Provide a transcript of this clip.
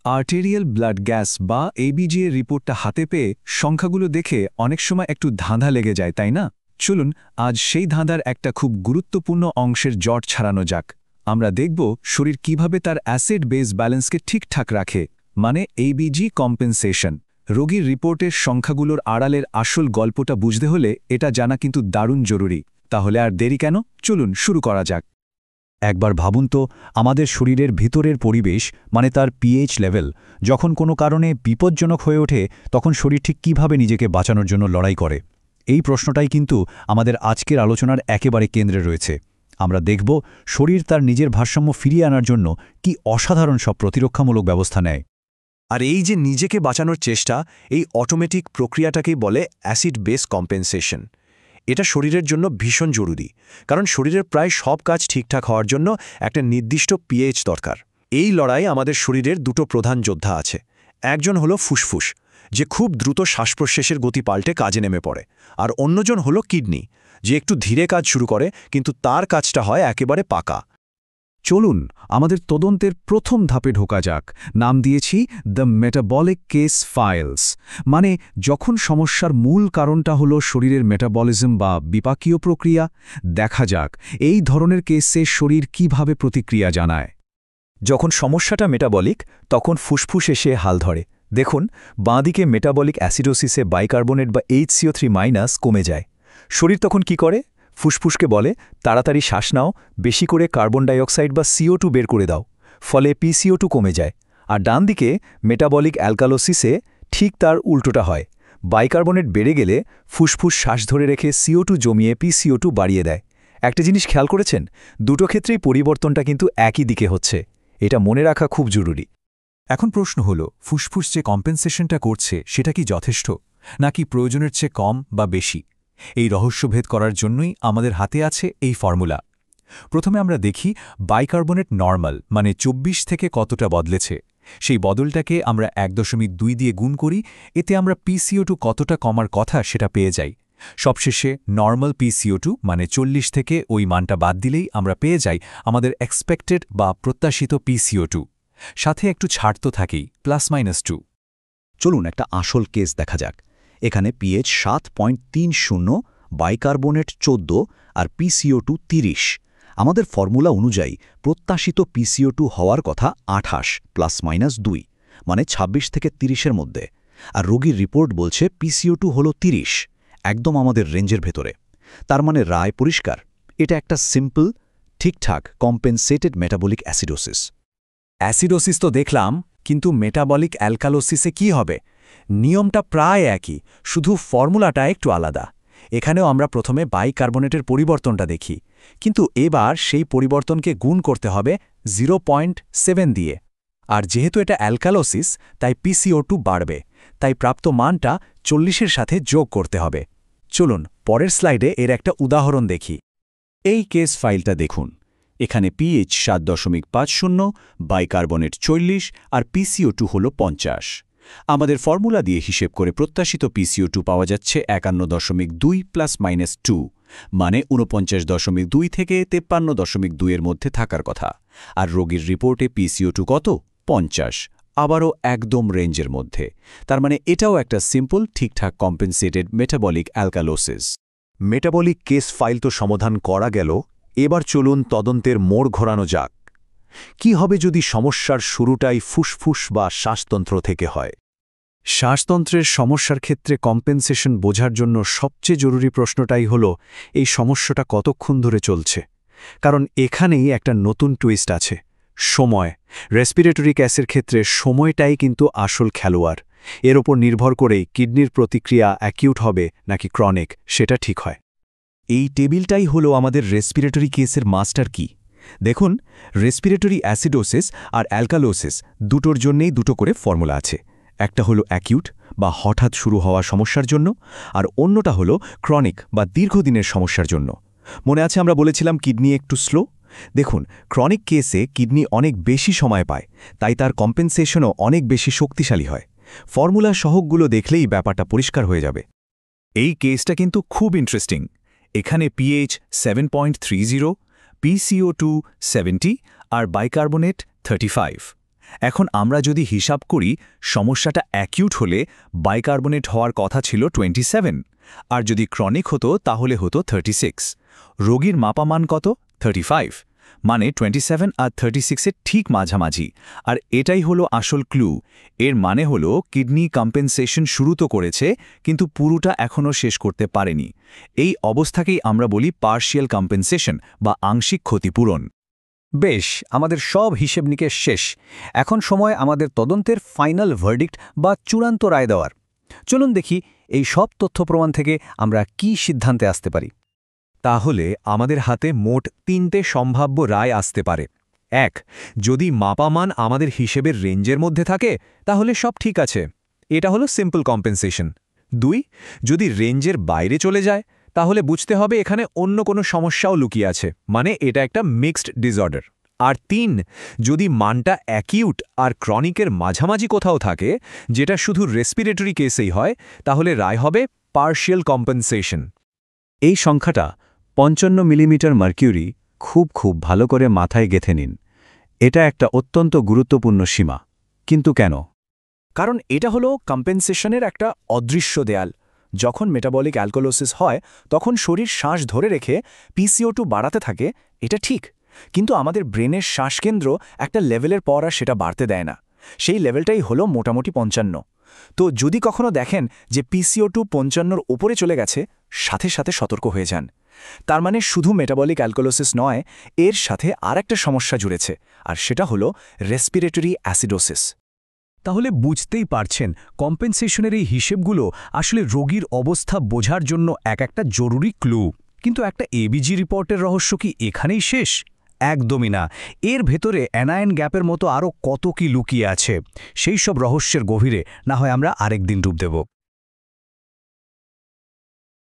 Arterial blood gas বা ABG এর রিপোর্টটা হাতে পেয়ে সংখ্যাগুলো দেখে অনেক সময় একটু ধাঁধা লেগে যায়, তাই না? চলুন আজ সেই ধাঁধার একটা খুব গুরুত্বপূর্ণ অংশের জট ছাড়ানো যাক। আমরা দেখব শরীর কিভাবে তার অ্যাসিড বেস ব্যালেন্সকে ঠিকঠাক রাখে, মানে এবিজি কম্পেনসেশন। রোগীর রিপোর্টের সংখ্যাগুলোর আড়ালের আসল গল্পটা বুঝতে হলে এটা জানা কিন্তু দারুণ জরুরি। তাহলে আর দেরি কেন, চলুন শুরু করা যাক। একবার ভাবুন তো, আমাদের শরীরের ভিতরের পরিবেশ মানে তার পিএইচ লেভেল যখন কোনো কারণে বিপজ্জনক হয়ে ওঠে, তখন শরীর ঠিক কীভাবে নিজেকে বাঁচানোর জন্য লড়াই করে। এই প্রশ্নটাই কিন্তু আমাদের আজকের আলোচনার একেবারে কেন্দ্রে রয়েছে। আমরা দেখব শরীর তার নিজের ভারসাম্য ফিরিয়ে আনার জন্য কি অসাধারণ সব প্রতিরক্ষামূলক ব্যবস্থা নেয়। আর এই যে নিজেকে বাঁচানোর চেষ্টা, এই অটোমেটিক প্রক্রিয়াটাকেই বলে অ্যাসিড বেস কম্পেনসেশন। এটা শরীরের জন্য ভীষণ জরুরি, কারণ শরীরের প্রায় সব কাজ ঠিকঠাক হওয়ার জন্য একটা নির্দিষ্ট পিএইচ দরকার। এই লড়াই আমাদের শরীরের দুটো প্রধান যোদ্ধা আছে। একজন হলো ফুসফুস, যে খুব দ্রুত শ্বাসপ্রশ্বাসের গতি পাল্টে কাজে নেমে পড়ে, আর অন্যজন হলো কিডনি, যে একটু ধীরে কাজ শুরু করে কিন্তু তার কাজটা হয় একেবারে পাকা। চলুন আমাদের তদন্তের প্রথম ধাপে ঢোকা যাক। নাম দিয়েছি দ্য মেটাবলিক কেস ফাইলস। মানে যখন সমস্যার মূল কারণটা হলো শরীরের মেটাবলিজম বা বিপাকীয় প্রক্রিয়া, দেখা যাক এই ধরনের কেসে শরীর কিভাবে প্রতিক্রিয়া জানায়। যখন সমস্যাটা মেটাবলিক, তখন ফুসফুস এসে হাল ধরে। দেখুন, বাঁদিকে মেটাবলিক অ্যাসিডোসিসে বাইকার্বনেট বা HCO3- কমে যায়। শরীর তখন কি করে? ফুসফুসকে বলে, তাড়াতাড়ি শ্বাস নাও, বেশি করে কার্বন ডাইঅক্সাইড বা CO2 বের করে দাও। ফলে PCO2 কমে যায়। আর ডান দিকে মেটাবলিক অ্যালকালোসিসে ঠিক তার উল্টোটা হয়। বাইকার্বনেট বেড়ে গেলে ফুসফুস শ্বাস ধরে রেখে CO2 জমিয়ে PCO2 বাড়িয়ে দেয়। একটা জিনিস খেয়াল করেছেন, দুটো ক্ষেত্রেই পরিবর্তনটা কিন্তু একই দিকে হচ্ছে। এটা মনে রাখা খুব জরুরি। এখন প্রশ্ন হল, ফুসফুস যে কম্পেনসেশনটা করছে সেটা কি যথেষ্ট, নাকি প্রয়োজনের চেয়ে কম বা বেশি? এই রহস্যভেদ করার জন্যই আমাদের হাতে আছে এই ফর্মুলা। প্রথমে আমরা দেখি বাইকার্বনেট নরমাল মানে 24 থেকে কতটা বদলেছে। সেই বদলটাকে আমরা 1.2 দিয়ে গুণ করি, এতে আমরা PCO2 কতটা কমার কথা সেটা পেয়ে যাই। সবশেষে নরমাল PCO2 মানে 40 থেকে ওই মানটা বাদ দিলেই আমরা পেয়ে যাই আমাদের এক্সপেক্টেড বা প্রত্যাশিত PCO2। সাথে একটু ছাড় তো থাকেই, +-2। চলুন একটা আসল কেস দেখা যাক। এখানে পিএইচ 7.30, বাইকার্বনেট 14 আর PCO2 30। আমাদের ফর্মুলা অনুযায়ী প্রত্যাশিত PCO2 হওয়ার কথা 28 +-2, মানে 26 থেকে 30-এর মধ্যে। আর রোগীর রিপোর্ট বলছে PCO2 হলো 30, একদম আমাদের রেঞ্জের ভেতরে। তার মানে রায় পরিষ্কার, এটা একটা সিম্পল, ঠিকঠাক কম্পেনসেটেড মেটাবলিক অ্যাসিডোসিস। অ্যাসিডোসিস তো দেখলাম, কিন্তু মেটাবলিক অ্যালকালোসিসে কি হবে? নিয়মটা প্রায় একই, শুধু ফর্মুলাটা একটু আলাদা। এখানেও আমরা প্রথমে বাইকার্বনেটের পরিবর্তনটা দেখি, কিন্তু এবার সেই পরিবর্তনকে গুণ করতে হবে 0.7 দিয়ে। আর যেহেতু এটা অ্যালকালোসিস, তাই PCO2 বাড়বে, তাই প্রাপ্ত মানটা 40-এর সাথে যোগ করতে হবে। চলুন পরের স্লাইডে এর একটা উদাহরণ দেখি। এই কেস ফাইলটা দেখুন। এখানে পিএইচ 7.50, বাইকার্বনেট 40 আর PCO2 হল 50। আমাদের ফর্মুলা দিয়ে হিসেব করে প্রত্যাশিত PCO2 পাওয়া যাচ্ছে 51.2 +-2, মানে 49.2 থেকে 53.2 এর মধ্যে থাকার কথা। আর রোগীর রিপোর্টে PCO2 কত? 50, আবারও একদম রেঞ্জের মধ্যে। তার মানে এটাও একটা সিম্পল, ঠিকঠাক compensated metabolic alkalosis. Metabolic case file তো সমাধান করা গেল, এবার চলুন তদন্তের মোড় ঘোরানো যাক। কি হবে যদি সমস্যার শুরুটাই ফুসফুস বা শ্বাসতন্ত্র থেকে হয়? শ্বাসতন্ত্রের সমস্যার ক্ষেত্রে কম্পেনসেশন বোঝার জন্য সবচেয়ে জরুরি প্রশ্নটাই হলো এই সমস্যাটা কতক্ষণ ধরে চলছে। কারণ এখানেই একটা নতুন টুইস্ট আছে, সময়। রেসপিরেটরি গ্যাসের ক্ষেত্রে সময়টাই কিন্তু আসল খেলোয়াড়। এর ওপর নির্ভর করেই কিডনির প্রতিক্রিয়া অ্যাকিউট হবে নাকি ক্রনিক সেটা ঠিক হয়। এই টেবিলটাই হলো আমাদের রেসপিরেটরি কেসের মাস্টার কি। দেখুন, রেসপিরেটরি অ্যাসিডোসিস আর অ্যালকালোসিস দুটোর জন্যেই দুটো করে ফর্মুলা আছে। একটা হলো অ্যাকিউট বা হঠাৎ শুরু হওয়া সমস্যার জন্য, আর অন্যটা হলো ক্রনিক বা দীর্ঘদিনের সমস্যার জন্য। মনে আছে আমরা বলেছিলাম কিডনি একটু স্লো? দেখুন, ক্রনিক কেসে কিডনি অনেক বেশি সময় পায়, তাই তার কম্পেনসেশনও অনেক বেশি শক্তিশালী হয়। ফর্মুলা সহগগুলো দেখলেই ব্যাপারটা পরিষ্কার হয়ে যাবে। এই কেসটা কিন্তু খুব ইন্টারেস্টিং। এখানে পিএইচ 7.30, PCO2 70 আর বাইকার্বনেট 35। এখন আমরা যদি হিসাব করি সমস্যাটা অ্যাকিউট হলে বাইকার্বনেট হওয়ার কথা ছিল 27, আর যদি ক্রনিক হতো তাহলে হতো 36। রোগীর মাপামান কত? 35, মানে 27 আর 36-এর ঠিক মাঝামাঝি। আর এটাই হলো আসল ক্লু। এর মানে হলো কিডনি কম্পেনসেশন শুরু তো করেছে, কিন্তু পুরোটা এখনও শেষ করতে পারেনি। এই অবস্থাকেই আমরা বলি পার্শিয়াল কম্পেনসেশন বা আংশিক ক্ষতিপূরণ। বেশ, আমাদের সব হিসেব নিকেশ শেষ। এখন সময় আমাদের তদন্তের ফাইনাল ভার্ডিক্ট বা চূড়ান্ত রায় দেওয়ার। চলুন দেখি এই সব তথ্য প্রমাণ থেকে আমরা কি সিদ্ধান্তে আসতে পারি। তাহলে আমাদের হাতে মোট 3টে সম্ভাব্য রায় আসতে পারে। 1, যদি মাপামান আমাদের হিসেবের রেঞ্জের মধ্যে থাকে তাহলে সব ঠিক আছে, এটা হলো সিম্পল কম্পেনসেশন। 2, যদি রেঞ্জের বাইরে চলে যায় তাহলে বুঝতে হবে এখানে অন্য কোনো সমস্যাও লুকিয়ে আছে, মানে এটা একটা মিক্সড ডিসঅর্ডার। আর 3, যদি মানটা অ্যাকিউট আর ক্রনিকের মাঝামাঝি কোথাও থাকে, যেটা শুধু রেসপিরেটরি কেসেই হয়, তাহলে রায় হবে পার্শিয়াল কম্পেনসেশন। এই সংখ্যাটা 55 মিলিমিটার মার্কিউরি খুব ভালো করে মাথায় গেঁথে নিন। এটা একটা অত্যন্ত গুরুত্বপূর্ণ সীমা। কিন্তু কেন? কারণ এটা হলো কম্পেনসেশনের একটা অদৃশ্য দেয়াল। যখন মেটাবলিক অ্যালকোলোসিস হয় তখন শরীর শ্বাস ধরে রেখে PCO2 বাড়াতে থাকে, এটা ঠিক। কিন্তু আমাদের ব্রেনের শ্বাসকেন্দ্র একটা লেভেলের পর আর সেটা বাড়তে দেয় না। সেই লেভেলটাই হলো মোটামুটি 55। তো যদি কখনো দেখেন যে PCO2 55-র উপরে চলে গেছে, সাথে সাথে সতর্ক হয়ে যান। তার মানে শুধু মেটাবলিক অ্যালকোলোসিস নয়, এর সাথে আরেকটা সমস্যা জুড়েছে, আর সেটা হলো রেসপিরেটরি অ্যাসিডোসিস। তাহলে বুঝতেই পারছেন, কম্পেনসেশনের এই হিসেবগুলো আসলে রোগীর অবস্থা বোঝার জন্য একটা জরুরি ক্লু। কিন্তু একটা এবিজি রিপোর্টের রহস্য কি এখানেই শেষ? একদমই না। এর ভেতরে অ্যানায়ন গ্যাপের মতো আরও কত কি লুকিয়ে আছে। সেই সব রহস্যের গভীরে না হয় আমরা আরেকদিন ডুব দেব।